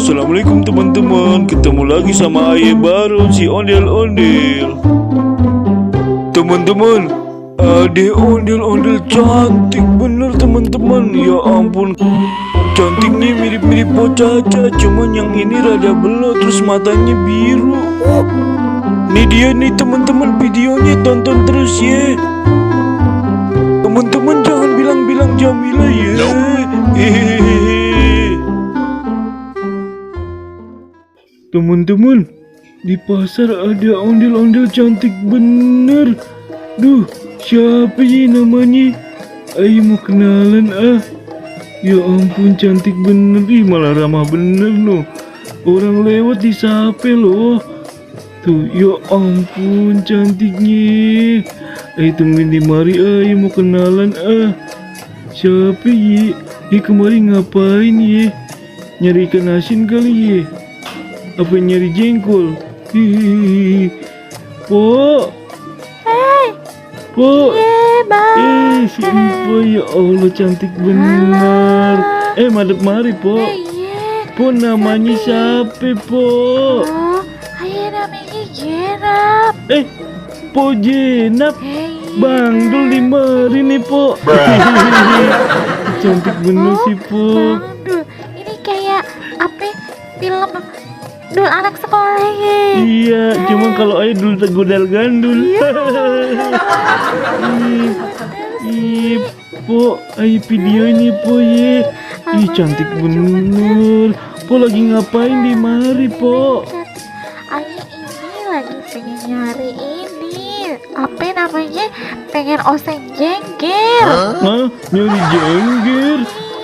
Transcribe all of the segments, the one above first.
Assalamualaikum teman-teman. Ketemu lagi sama Aye baru si Ondel-Ondel. Teman-teman, Ade Ondel-Ondel cantik bener teman-teman. Ya ampun, cantiknya mirip-mirip Po Caca, cuman yang ini rada belok terus matanya biru. Nih dia nih teman-teman, videonya tonton terus ya. Teman-teman jangan bilang-bilang Jamila ya. Teman-teman, di pasar ada ondel-ondel cantik bener. Duh, siapa sih namanya? Ayo mau kenalan ah. Ya ampun cantik bener. Ih malah ramah bener loh. Orang lewat disapa loh. Tuh, ya ampun cantiknya. Ayo tungguin di mari, ayo mau kenalan ah. Siapa ye? Dia kemarin ngapain ye? Nyari ikan asin kali ye? Apa nyari jengkol? Hihihi. Po. Po. Si Empo, ya Allah cantik benar. Madep mari po. Po namanya siapa po? Ayah namanya Jenap. Po Jenap. Bang Dul di mari nih po. Cantik bener sih po. Bang Dul, ini kayak apa film Dul anak sekolah ya. Iya, cuma kalau Ayo Dul tegudal gandul. Ih, po, Ayo video ini po ye. Ih cantik bener. Po lagi ngapain di mari po? Ayah ini lagi pengen nyari ini. Apa namanya? Pengen oseng jengger. Hah? Nyari jengger?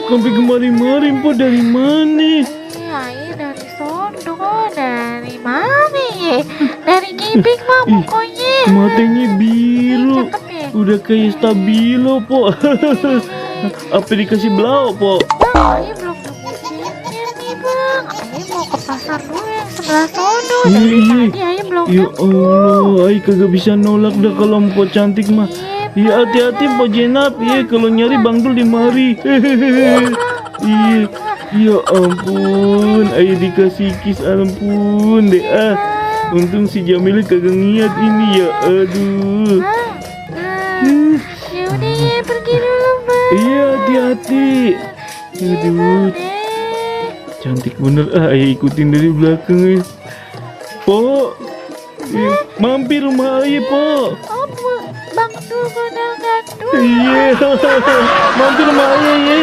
Sampai kemari-mari po dari mana? Ayah dari sono, dari mana ya? Dari Gibing mah pokoknya. Matanya biru. Cakep ya? Udah kayak stabilo po. Apa dikasih belau po? Bang, ayah belum nemu jengger nih bang. Ayah mau ke pasar dulu yang sebelah sono. Dari tadi ayah belum Ya nemu. Allah, Ayo kagak bisa nolak dah kalau po cantik mah. Iya hati-hati po Jenap, iya kalau nyari Bang Dul di mari. Iya, ya ampun, Ayo dikasih kiss ampun deh ah. Untung si Jamila kagak ngeliat ini ya, aduh. Ya udah ya pergi dulu bang. Iya hati-hati. Aduh, cantik bener ah, Ayo ikutin dari belakang ya. Po, mampir rumah Ayo po. Oh, Bang Dul gondal gandul. Iya, mampir rumah Ayo ya.